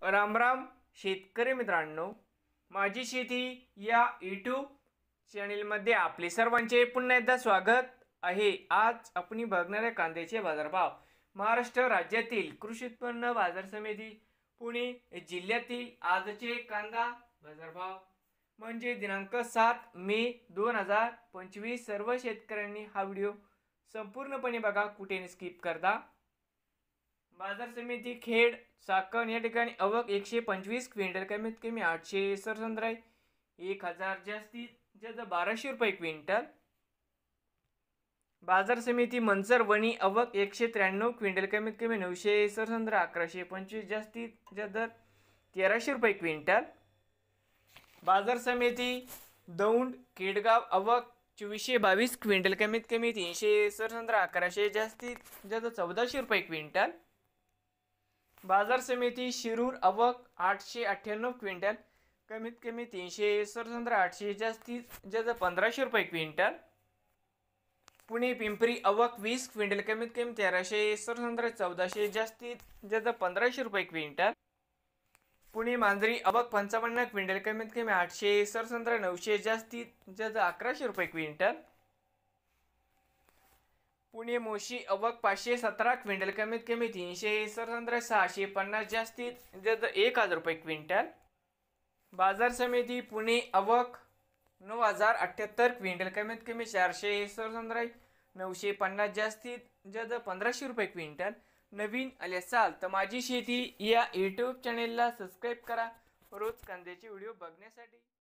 राम राम शेतकरी मित्रांनो, माझी शेती या यूट्यूब चॅनेलमध्ये आपले सर्वांचे पुन्हा एकदा स्वागत आहे। आज आपण बघणार आहे कांद्याचे बाजारभाव। महाराष्ट्र राज्यातील कृषी उत्पन्न बाजार समिती पुणे जिल्ह्यातील आजचे कांदा बाजारभाव म्हणजे दिनांक 7 मे 2025। सर्व शेतकऱ्यांनी हा व्हिडिओ संपूर्णपणे बघा, कुठे स्किप करता। बाजार समिती खेड साकण या ठिकाणी आवक 125 क्विंटल, कमीत कमी 867, 1000 जास्तीत जास्त 1200 रुपये क्विंटल। बाजार समिती मनसर वणी आवक 193 क्विंटल, कमीत कमी 967, 1125 जास्तीत जास्त 1300 रुपये क्विंटल। बाजार समिती दौंड केडगाव आवक 2422 क्विंटल, कमीत कमी 367, 1100 जास्तीत जास्त 1400 रुपये क्विंटल। बाजार समिती शिरूर आवक 898 क्विंटल, कमीत कमी 367, 800 जास्तीत जास्त 1500 रुपये क्विंटल। पुणे पिंपरी आवक 20 क्विंटल, कमीत कमी 1367, 1400 जास्तीत जास्त 1500 रुपये क्विंटल। पुणे मांजरी आवक 55 क्विंटल, कमीत कमी 867, 900 जास्तीत जास्त 1100 रुपये क्विंटल। पुणे मोशी आवक 517 क्विंटल, कमीत कमी 367, 650 जास्तीत जास्त 1000 रुपये क्विंटल। बाजार समिती पुणे आवक 9078 क्विंटल, कमीत कमी 467, 950 जास्तीत जास्त 1500 रुपये क्विंटल। नवीन आले असाल तर माझी शेती या यूट्यूब चॅनेलला सबस्क्राईब करा रोज कांद्याचे व्हिडिओ बघण्यासाठी।